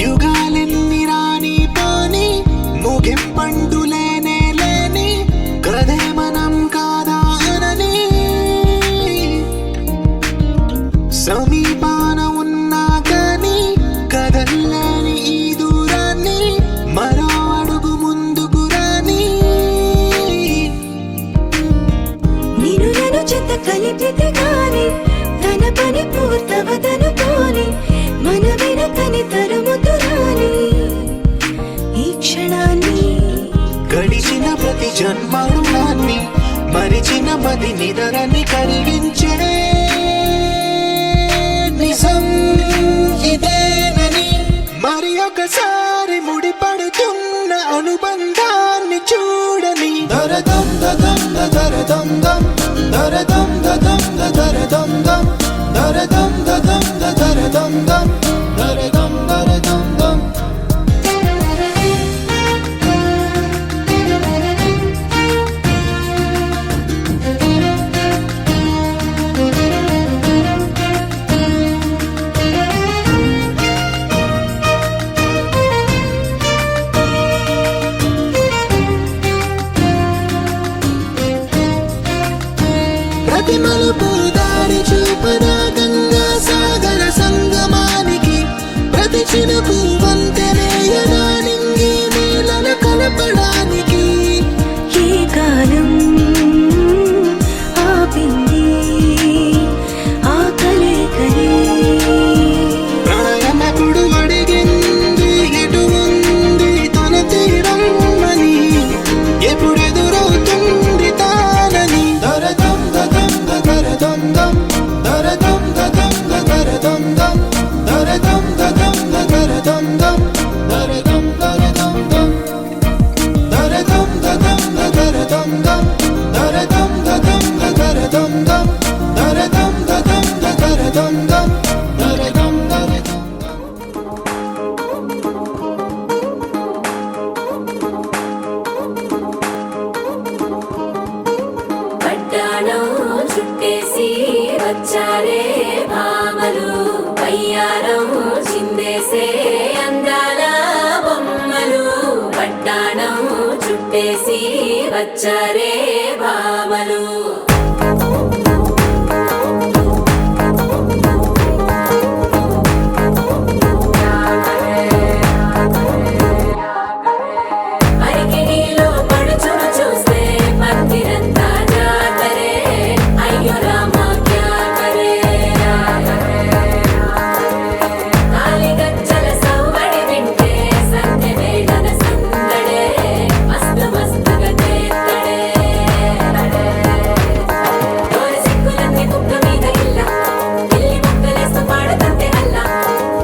యుగాలెన్ని రాని పాని ముగింపండులేనే లేని కదే మనం కాదా అనని సమీపాన ఉన్నా కానీ కదల్లేని ఈ దూరాన్ని మరో అడుగు ముందుకు రాని నేను నన్ను చెత్త కలిపితే గాని తన పని పూర్తవదనుకోని మన వెనకని తరుముతురాని ఈ క్షణాన్ని గడిచిన ప్రతి జన్మరుణాన్ని మరిచిన మది నిదరని కరిగించే నిజం ఇదేనని మరి ఒకసారి ముడిపడుతున్న అనుబంధాన్ని చూడని దరదం దదం దరదం దం దరదం దదం దరదం దం దరదం దదం దరదం దం దరదం దరదం దం ప్రతి మలుపు దారి చూపదా గంగా సాగర సంగమానికి ప్రతి చినుకు వంతెనేయదా నింగి నీలన కలపడానికి ఏ కాలం ఆపింది ఆ కలయికని ప్రాణమకుడు అడిగింది ఎటు ఉంది తన తీరం అని ఎప్పుడెదురవుతుంది తానని దరదం దదం దరదం దం దరదం దదం దరదం దం దరదం దదం దరదం దం దరదం దరదం దం దరదం దదం దరదం దం దరదం దదం దరదం దం దరదం దదం దరదం దం దరదం దరదం పడ్డాణం చుట్టేసి వచ్చారే భామలు పయ్యారం చిందేసే అందాల బొమ్మలు పడ్డాణం చుట్టేసి వచ్చారే భామలు అరికిడిలో పడుచును చూస్తే పత్తిరంతా జాతరే అయ్యో రామ క్యా కరే కాలిగజ్జల సవ్వడి వింటే సంధ్య వేళన సందడే మస్తు మస్తుగా చేత్తడే తోరి సిక్కులన్నీ కుక్క మీద ఇల్ల పిల్లి ముక్కలేస్తూ పాడుతుంటే అల్లా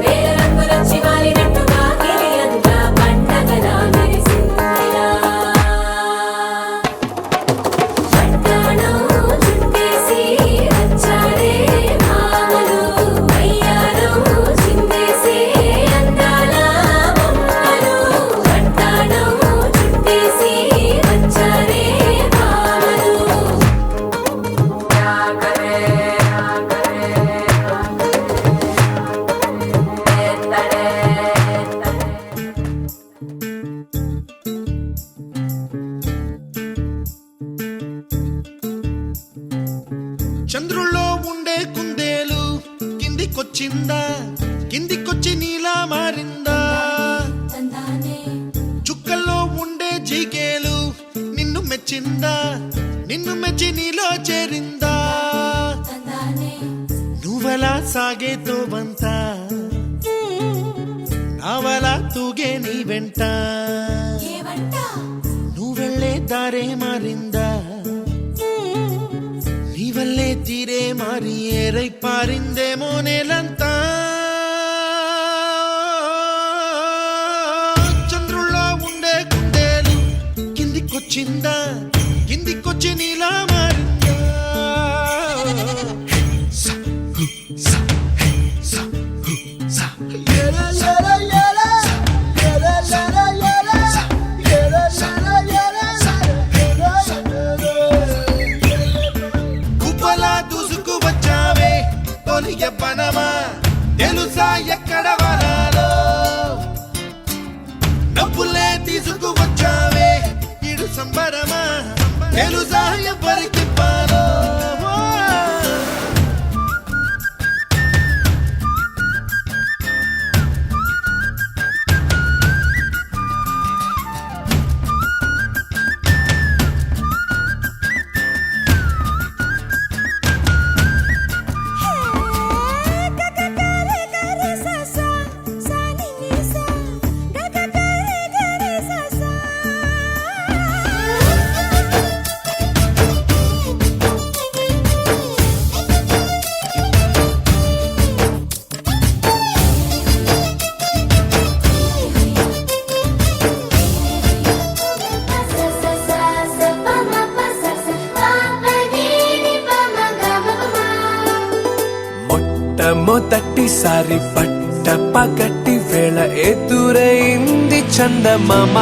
వేల రంగులొచ్చి వాలినట్టుగా గిలి అంతా పండగలా మెరిసిందిలా పడ్డాణం చుట్టేసి వచ్చారే భామలు పయ్యారం చిందేసే అందాల బొమ్మలు పడ్డాణం చుట్టేసి వచ్చారే భామలు చంద్రుల్లో ఉండే కుందేలు కిందికొచ్చిందా కిందికొచ్చి నీలా మారిందా చుక్కల్లో ఉండే జీకేలు నిన్ను మెచ్చిందా నిన్ను మెచ్చి నీలో చేరిందా నువ్వలా సాగే తోవంత నావలా తూగే నీ వెంట నువ్వెళ్ళే దారే మారిందా నీ వల్లే తీరే మారి ఏరై పారిందేమో నేలంతా చంద్రుల్లో ఉండే కుందేలు కిందికొచ్చిందా కిందికొచ్చి నీలా మారిందా తెలుసా ఎవరికి పాలో మొట్టమొదటిసారి పట్ట పగటి వేళ ఎదురైంది చందమామ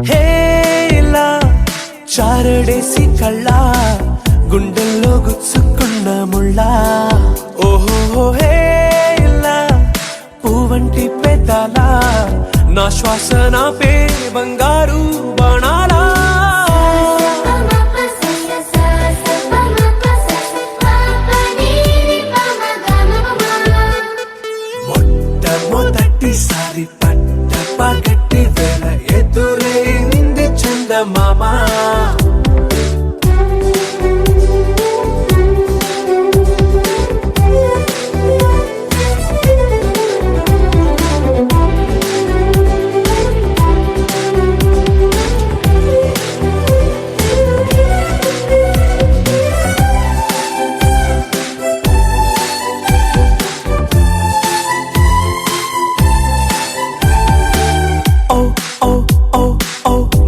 హేలా చారడేసి కళ్ళ గుండెల్లో గుచ్చుకున్న ముళ్ళ ఓహో హేలా పువ్వంటి పెదాల నా శ్వాస నాపే బంగారు బాణాలా మొట్టమొదటిసారి పట్ట పగటి వేళ ఎదురైంది చందమామ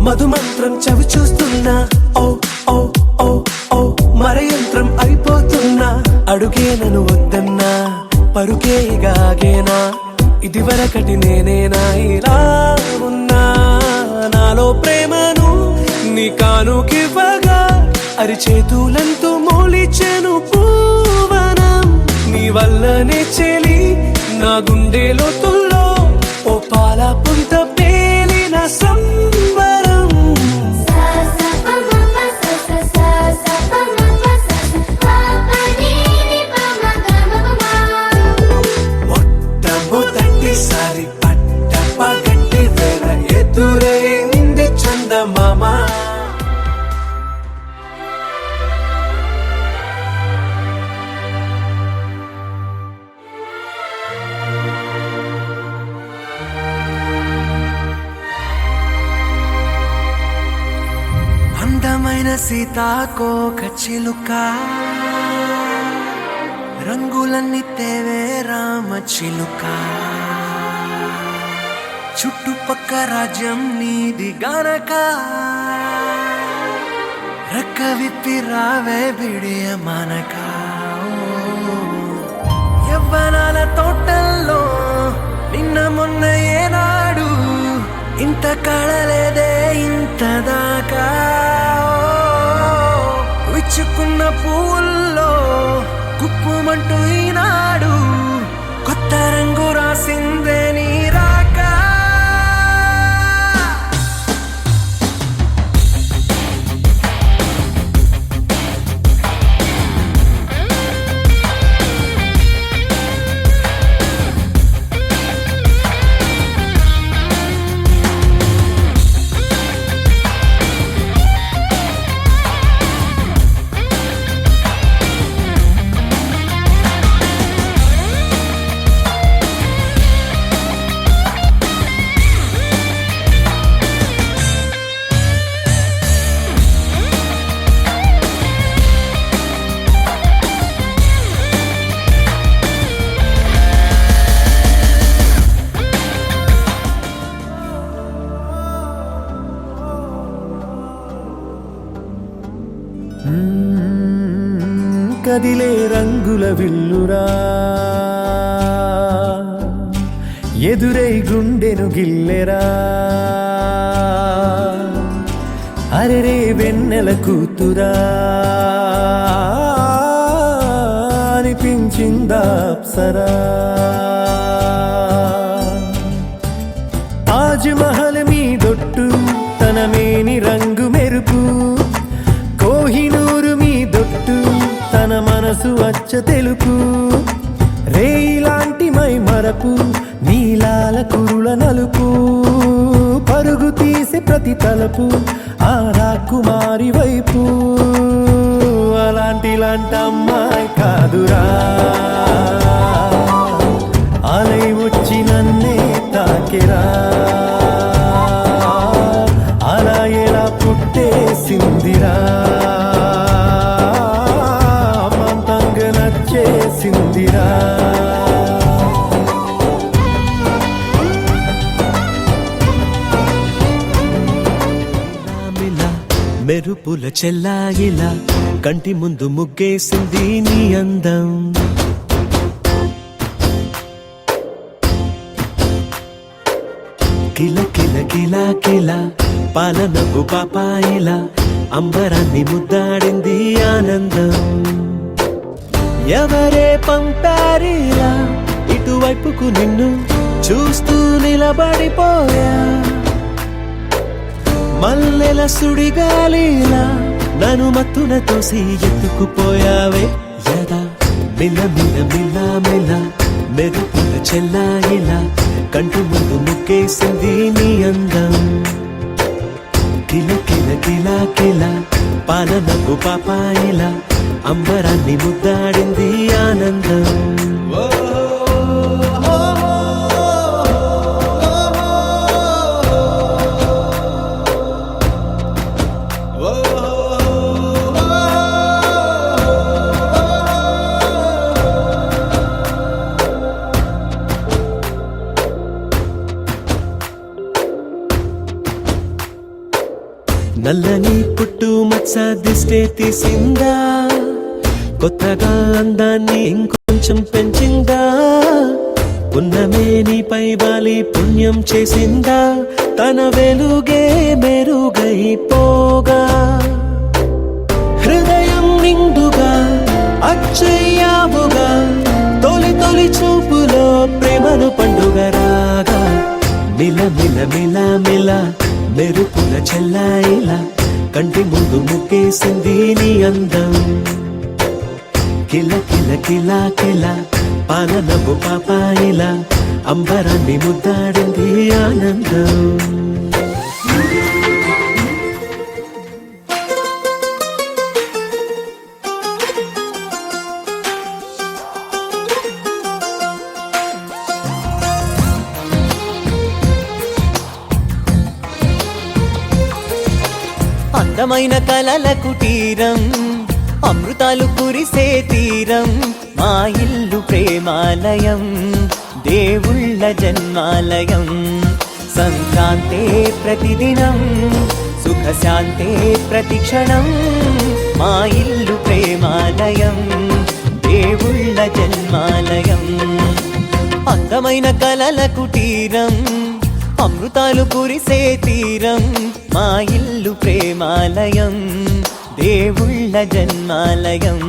మధుమంత్రం చవి చూస్తున్నా ఓ ఓ ఓ ఓ మరయంత్రం అయిపోతున్నా అడుగే నన్ను వద్దన్నా పరుకేగాగేనా ఇది వరకటి నేనేనా ఇలా ఉన్నా నాలో ప్రేమను నీ కానుకివ్వగా అరిచేతులంతో మోలిచెను పూవనం నీ వల్లనే చెలి నా గుండెలో తుల్లో ఓ పాల పుంత పేలిన సంబరం మొట్టమొదటిసారి పట్ట పగటి వేళ ఎదురైంది చందమామ అందమైన సీతాకోక చిలుక రంగులన్నీ తేవే రామ చిలుక చుట్టుపక్క రాజ్యం నీది గనక రెక్క విప్పి రావే బిడియ మనక యవ్వనాల తోటల్లో నిన్న మొన్న ఏనాడు ఇంత కళలేదే ఇంత దాకా విచ్చుకున్న పూల్లో కుప్పుమంటూ ఈనాడు కొత్త రంగు రాసిందే నీ రాక కదిలే రంగుల విల్లురా ఎదురై గుండెను గిల్లెరా అరెరే వెన్నెల కూతురా అనిపించిందా అప్సరా తాజ్ మహల్ మీదొట్టు తన మేని రంగు మెరుపు కోహినూరు మీదొట్టు తన మనసు అచ్చ తెలుపు రేయిలాంటి మై మరపు నీలాల కురుల నలుపు పరుగు తీసి ప్రతి తలపు ఆ రాకుమారి వైపు అలాంటి అమ్మాయి కాదురా అలై వచ్చి నన్నే తాకిరా అలా ఎలా పుట్టేసిందిరా అమ్మంతంగా నచ్చేసిందిరా మెరుపుల చెల్లాయిలా కంటి ముందు ముగ్గేసింది నీ అందం కిల కిల కిల కిల పాలనకు పాపాయిలా అంబరాన్ని ముద్దాడింది ఆనందం ఎవరే పంపారిలా ఇటువైపుకు నిన్ను చూస్తూ నిలబడిపోయా మల్లెల సుడిగాలిలా నన్ను మత్తున తోసి ఎత్తుకుపోయావే యదా మిల మిల మిల మిల మెరుపుల చెల్లాయిలా కంటి ముందు ముక్కేసింది నీ అందం కిల కిల కిల కిల పాలనకు పాపాయిలా అంబరాన్ని ముద్దాడింది ఆనందం నల్లని పుట్టు మచ్చ దిష్టే తీసిందా కొత్తగా అందాన్ని ఇంకొంచెం పెంచిందా ఉన్నమే నీపై వాలి పుణ్యం చేసిందా తన వెలుగే మెరుగైపోగా హృదయం నిండుగా అచ్చయ్యావుగా తొలి తొలి చూపులో ప్రేమను పండుగ రాగా మిల మిల మిల మిల మెరుపుల చెల్లాయిలా కంటి ముందు ముగ్గేసింది నీ అందం కిల కిల కిల కిల పాలనపు పాపాయిలా అంబరాన్ని ముద్దాడింది ఆనందం అందమైన కలల కుటీరం అమృతాలు కురిసే తీరం మా ఇల్లు ప్రేమాలయం దేవుళ్ళ జన్మాలయం సంక్రాంతే ప్రతిదినం సుఖశాంతే ప్రతిక్షణం మా ఇల్లు ప్రేమాలయం దేవుళ్ళ జన్మాలయం అందమైన కలల కుటీరం అమృతాలు కురిసే తీరం మా ఇల్లు ప్రేమాలయం దేవుళ్ళ జన్మాలయం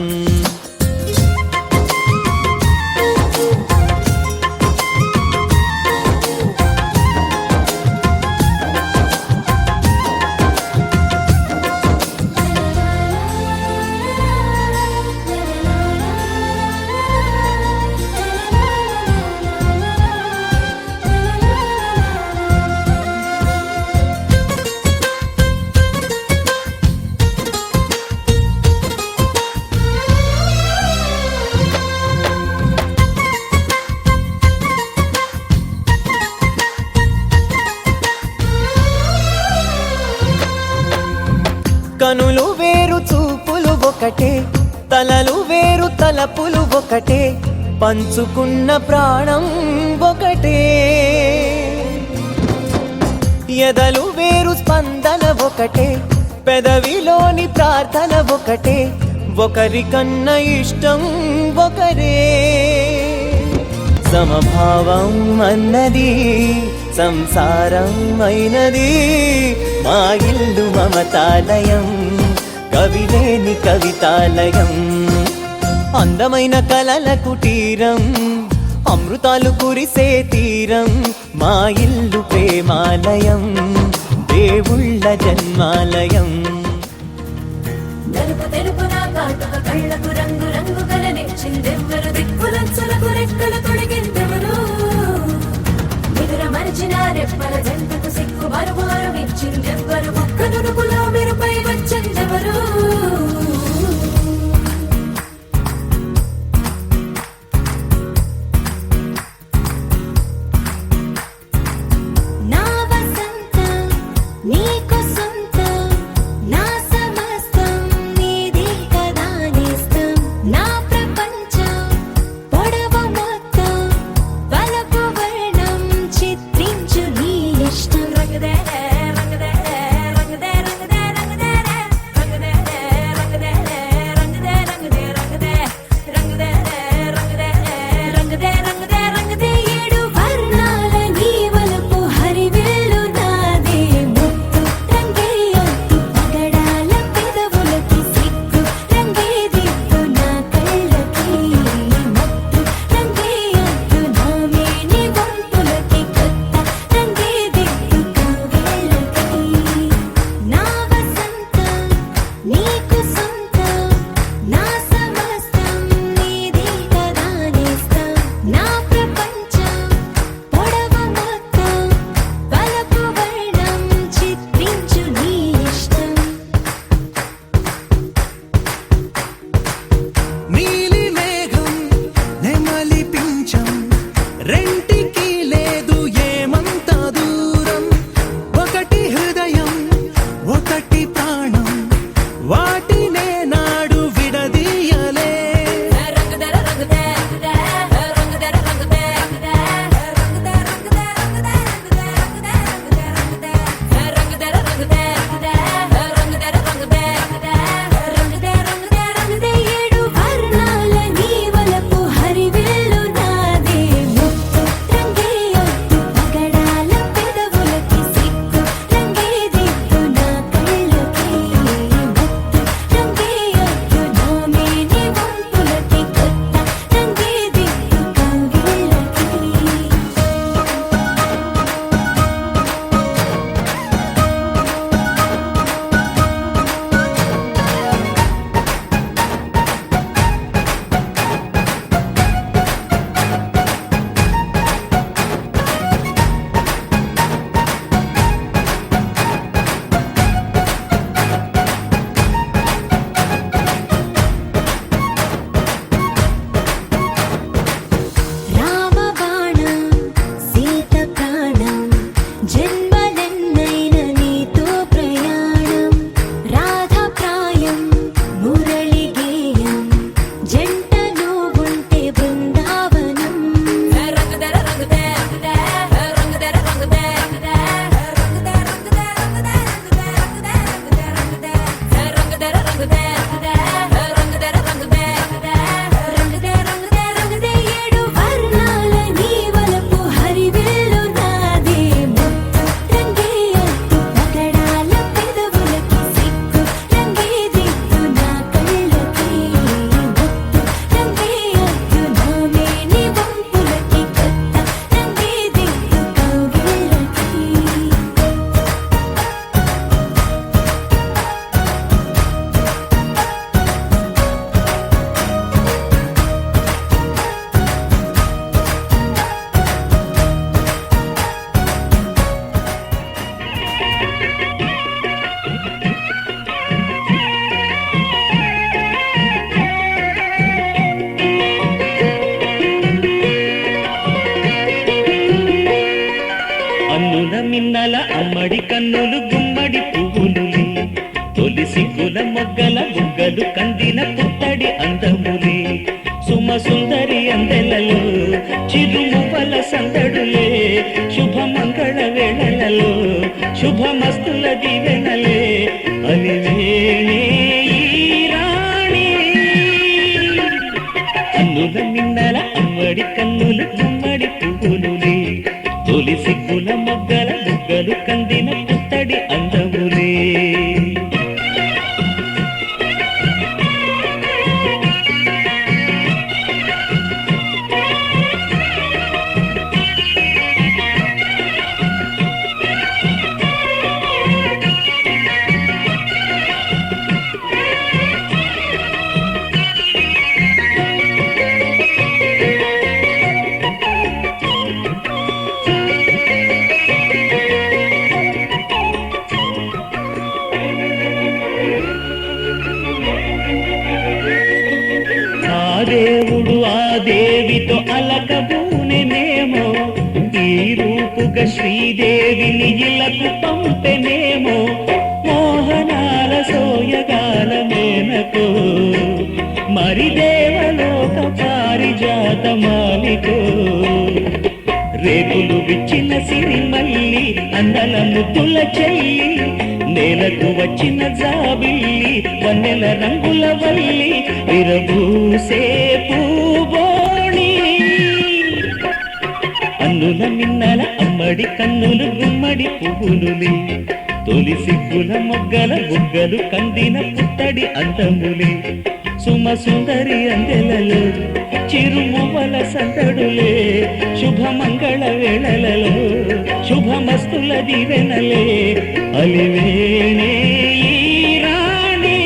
కనులు వేరు చూపులు ఒకటే తలలు వేరు తలపులు ఒకటే పంచుకున్న ప్రాణం ఒకటే ఎదలు వేరు స్పందన ఒకటే పెదవిలోని ప్రార్థన ఒకటే ఒకరికన్నా ఇష్టం ఒకరే సమభావం అన్నది సంసారం అయినది మా ఇల్లు మమతాలయం కవిలేని కవితాలయం అందమైన కలల కుటీరం అమృతాలు కురిసే తీరం మా ఇల్లు ప్రేమాలయం దేవుళ్ళ జన్మాలయం నలుపు తెలుపున కాటుక కళ్ళకు రంగు రంగు కలనిచ్చిందెవ్వరు దిక్కులంచులకు రెక్కలు తొడిగిందెవరు నిదుర మరిచిన రెప్పల జంటకు సిక్కు మరుమారు ఇచ్చిందెవ్వరు ఒక్క నునుపులో మెరుపై వచ్చిందెవరు నా వసంతం నీకు సొంతం నా సమస్తం నీది కదా నేస్తం నా ప్రపంచం పొడవు మొత్తం వలపు వర్ణం చిత్రించు నీ ఇష్టం రంగదే రంగదే రంగదే రంగదే రంగదే రంగదే రంగదే రంగదే రంగదే రంగదే రంగదే రంగదే రంగదే రంగదే రంగదే ఏడు వర్ణాల నీ వలపు హరివేలు నాదే ముత్తు రంగేయొద్దు పగడాల పెదవులకి సిగ్గు రంగే దిద్దు నా కళ్ళకి ముత్తు రంగేయొద్దు నా మేని వంపులకి కొత్త రంగే దిద్దు కవ్వేళ్ళకి నా వసంతం నీకు సొంతం నా సమస్తం నీది కదా నేస్తం నా ప్రపంచం పొడవు మొత్తం వలపు వర్ణం చిత్రించు నీ ఇష్టం నీలి మేఘం నెమలి పించం రెంటికి లేదు ఏమంత దూరం ఒకటి హృదయం ఒకటి ప్రాణం వాటినే నాడు విడదీయలే రంగదే రంగదే రంగదే రంగదే రంగదే రంగదే రంగదే రంగదే రంగదే రంగదే రంగదే ఏడు వర్ణాల నీ వలపు హరివేలు నాదే ముత్తు రంగేయొద్దు పగడాల పెదవులకి సిగ్గు రంగే దిద్దు నా కళ్ళకి ముత్తు రంగేయొద్దు నా మేని వంపులకి కొత్త రంగే దిద్దు కవ్వేళ్ళకి రామబాణం సీత ప్రాణం జన్మలెన్నైన నీతో ప్రయాణం రాధా ప్రాయం మురళి గేయం జంటలో ఉంటే బృందావనం రంగదే రంగదే రంగదే రంగదే రంగదే రంగదే ఏడు వర్ణాల నీ వలపు హరివేలు నాదే ముత్తు రంగేయొద్దు పగడాల పెదవులకి సిగ్గు రంగే దిద్దు నా కళ్ళకి ముత్తు రంగేయొద్దు నా మేని వంపులకి కొత్త రంగే దిద్దు అన్నుల మిన్నల అమ్మడి కన్నులు గుమ్మడి పువ్వులులే తొలి సిగ్గుల మొగ్గల బుగ్గలు కందిన పుత్తడి అందములే సుమ సుందరి అందెలలో చిరుమువ్వల సందడులే శుభమంగళ వేళలలో శుభమస్తుల దీవెనలే అలివేణే ఈ రాణి అన్నుల మిన్నల అమ్మడి కన్నులు గుమ్మడి పువ్వులులే తొలి సిగ్గుల మొగ్గల బుగ్గలు కందిన పుత్తడి అందములే దేవుడు ఆ దేవితో అలకబూనెనేమో ఈ రూపుగా శ్రీదేవిని ఇలకు పంపెనేమో మోహనాల సోయగాల మేనకో మరి దేవలోక పారిజాత మాలికో రేకులు విచ్చిన సిరిమల్లి అందల ముద్దుల చెల్లి నేలకు వచ్చిన జాబిల్లి వన్నెల రంగుల వల్లి విరబూసే పూబోణి అన్నుల మిన్నల అమ్మడి కన్నులు గుమ్మడి పువ్వులులే తొలి సిగ్గుల మొగ్గల బుగ్గలు కందిన పుత్తడి అందములే సుమ సుందరి అందెలలో చిరుమువల సందడులే శుభమంగళ వేళలలో శుభమస్తుల దివెనలే అలివేణే ఈ రాణి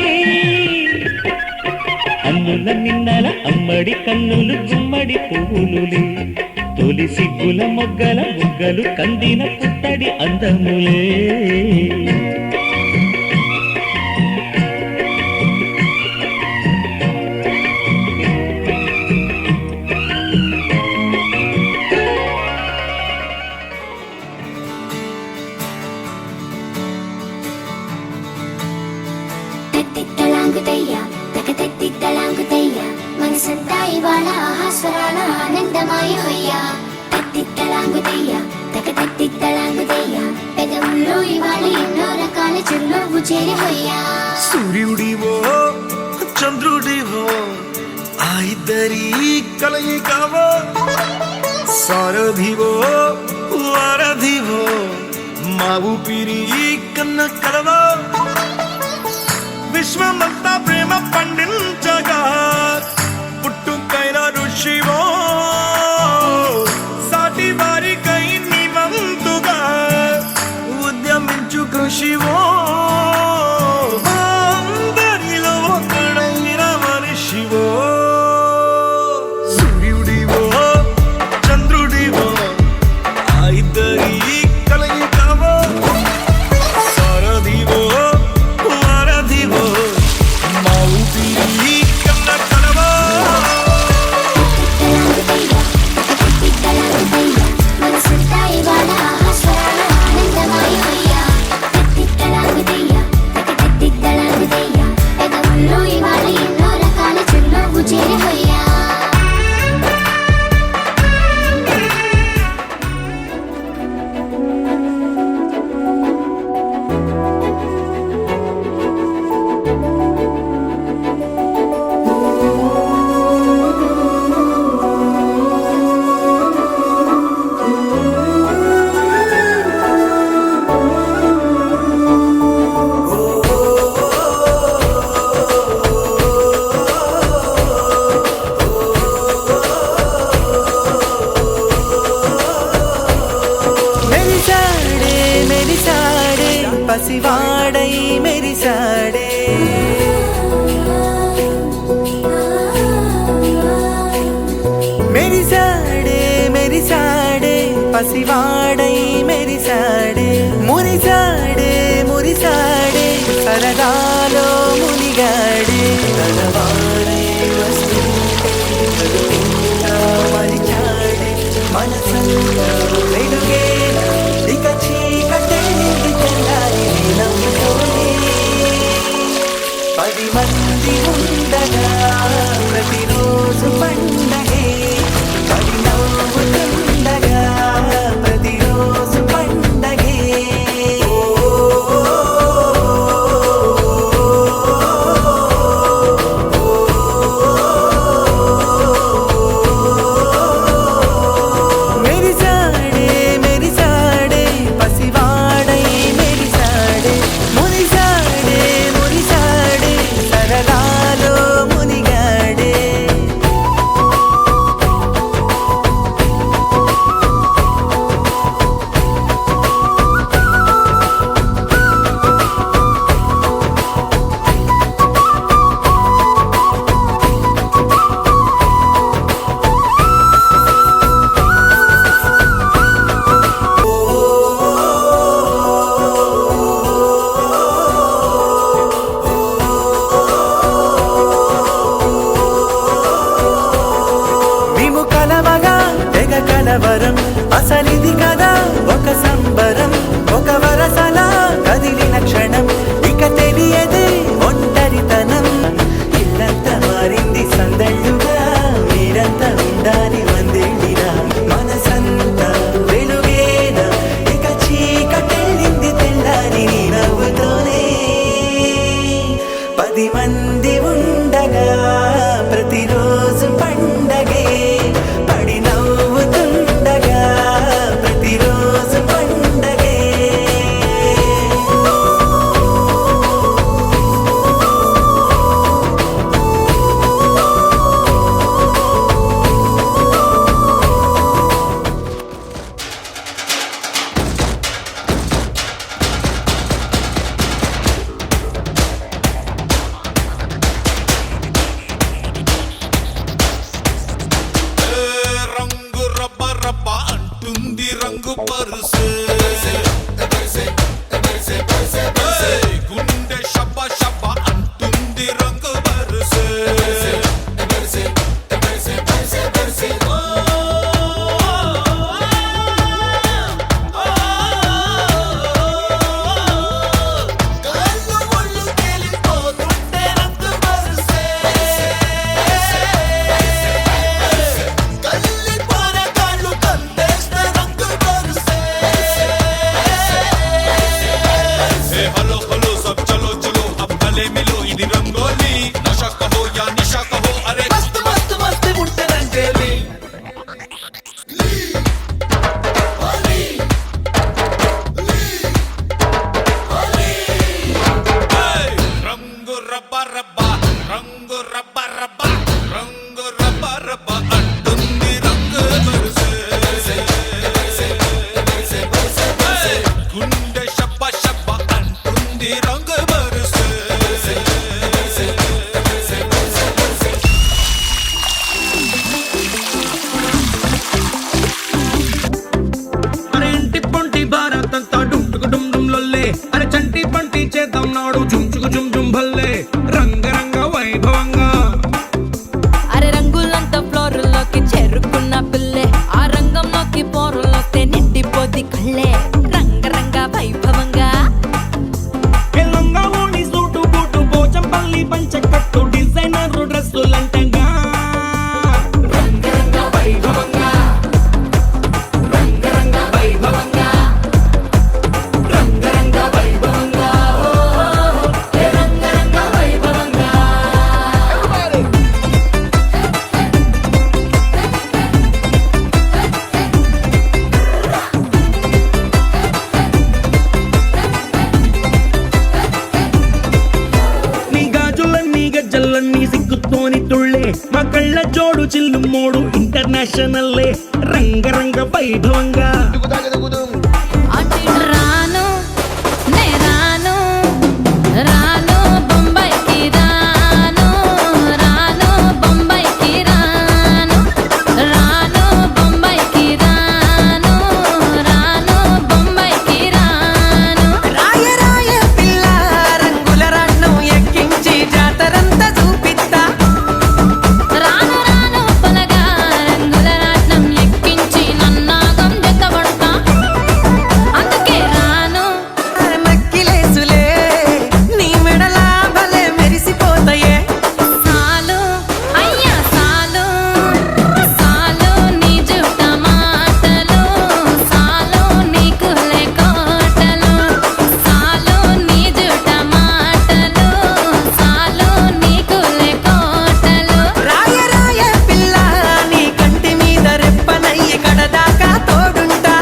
అన్నుల మిన్నల అమ్మడి కన్నులు గుమ్మడి పువ్వులులే తొలి సిగ్గుల మొగ్గల బుగ్గలు కందిన పుత్తడి అందములే తిట్టలాంగుతయ్యా తిట్టలాంగుతయ్యా మనసంతా ఇవాళ ఆహాస్వరాల ఆనందమాయ హొయ్యా తిట్టలాంగుతయ్యా తిట్టలాంగుతయ్యా పెదవుల్లో ఇవాళ ఎన్నో రకాల చిరునవ్వు చేరి హొయ్యా సూర్యుడివో చంద్రుడివో ఆ ఇద్దరి కలయికవో సారథివో వారధివో మా ఊపిరి కన్న కలవో విశ్వమంతా ప్రేమ పండించగా పుట్టుకైన ఋషివో సాటి వారికై నివంతుగా ఉద్యమించు కృషివో అందరిలో ఒకడైన మనిషివో సూర్యుడివో చంద్రుడివో ఆ ఇద్దరి కలయికవో సారథివో వారధివో మా ఊపిరి కన్న కలవో తిట్టలాంగుతయ్యా మనసంతా ఇవాళ ఆహాస్వరాల ఆనందమాయ హొయ్యా తిట్టలాంగుతయ్యా పెదవుల్లో ఇవాళ ఎన్నో రకాల చిరునవ్వు చేరి హొయ్యా మెరిసాడే మెరిసాడే పసివాడై మెరిసాడే మెరిసాడే మెరిసాడే పసివాడై మెరిసాడే మురిసాడే మురిసాడే సరదాలో మునిగాడే తనవాడే వస్తుంటే కరుణింగా మరిచాడే మనసంతా వెలుగేలా ఇక చీకటేది తెల్లారి నమ్ముతోనే 10 మంది ఉండగా ప్రతిరోజు పండగే 10 నవ్వుతుండగా ప్రతిరోజు పండగే మెరిసాడే మెరిసాడే పసివాడై మెరిసాడే మురిసాడే మురిసాడే సరదాలో మునిగాడే रंग बरसे అరే ఇంటి పొంటి భారత్ అంతా డుంటుకు డుమ్ డుమ్ లొల్లే అరే చంటి పంటి చేద్దాం నాడు చుంచుకు జుమ్ జుమ్ భల్లే రంగరంగ వైభవంగా అరే రంగులంతా ఫ్లోర్లోకి చేరుకున్న పిల్లే ఆ రంగంలోకి పోరులోకి నిండిపోది కళ్ళే రంగరంగ వైభవంగా ఎల్లంగా ఓణి సూటు బూటు పోచంపల్లి పంచకట్టు డిజైనర్ డ్రెస్సులంటంగా రంగరంగ వైభవంగా రంగరంగ వైభవంగా రంగరంగ వైభవంగా రంగరంగ వైభవంగా నీ గాజులన్నీ గజ్జలన్నీ సిగ్గుతోని తుళ్ళే మా కళ్ళ జోడు చిల్లు మోడు ఇంటర్నేషనల్లే రంగరంగ వైభవంగా రాను నే రాను రాను బొంబాయికి రాను రాను బొంబాయికి రాను రాను బొంబాయికి రాను రాను బొంబాయికి రాను రాయ రాయ పిల్ల రంగుల రాట్నం ఎక్కించి జాతరంతా చూపిస్తా రాను రాను పొలగా రంగుల రాట్నం ఎక్కించి నన్నాగం జతపడతా అందుకే రాను నక్కిలేసులే నీ మెడలా భలే మెరిసిపోతాయే సాలు అయ్యా సాలు సాలు నీ జుట్ట మాటలు సాలు నీకు లేకోటలు సాలు నీ జుట్ట మాటలు సాలు నీకు లేకోటలు రాయ రాయ పిల్ల నీ కంటి మీద రెప్పనయ్యి కడదాకా తోడుంటా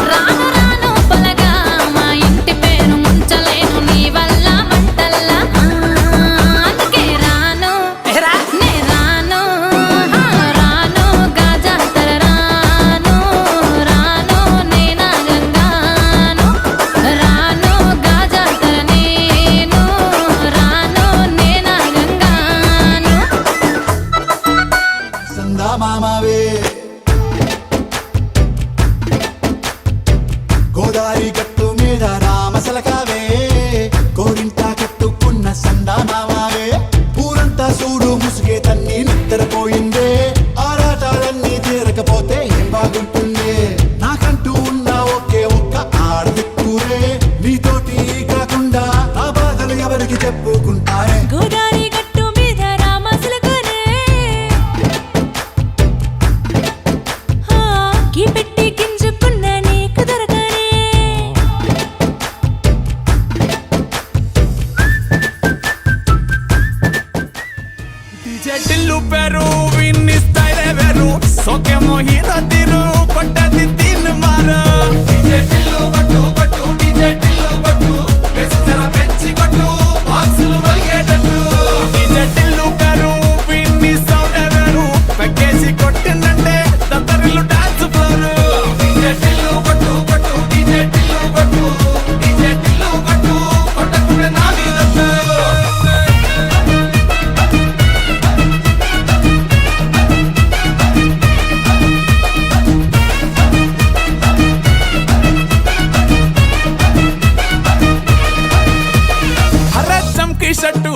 రాను రాను పొలగా మా ఇంటి పేరు ముంచలేను నీ వల్ల మంటల్లా అందుకే రాను ఏరా, నే రాను రాను గాజాతర రాను రాను నేనా గంగాను రాను గాజాతర నేను రాను నేనా గంగాను సందా మామవే గోదారి గట్టు మీద రామసలకావే గోరింట కట్టుకున్న సందా మామవే ఊరంతా చూడు ముసుగే తన్ని నిద్రపోయిందే ఆరాటాలన్నీ తీరకపోతే ఏం బాగుంటుందే నాకంటూ ఉన్న ఒకే ఒక్క ఆడదిక్కురే నీతోటి కాకుండా నా బాధలు ఎవరికి చెప్పుకుంటారే గోదారి గట్టు మీద రామసులకనే కీ పెట్టి గింజుకున్న నీకు దొరకనే చెట్టిల్లు పెరు విన్ని స్టైల్ వేరు సోకేమో హీరో తీరు కొట్టది తిన్ మారు చెట్టిల్లు పట్టు పట్టు చెట్టిల్లు పట్టు పెంచర పెంచి కొట్టు బాక్సులు వలిగేటట్టు చెట్టిల్లు పెరు విన్ని సౌండ్ వేరు పెక్కేసి కొట్టిందంటే దత్తరిల్లు డాన్స్ ఫ్లోరు చెట్టిల్లు పట్టు పట్టు చెట్టిల్లు పట్టు చెట్టిల్లు పట్టు కొట్టకుండా నా మీద హర్ర చంకి షట్టు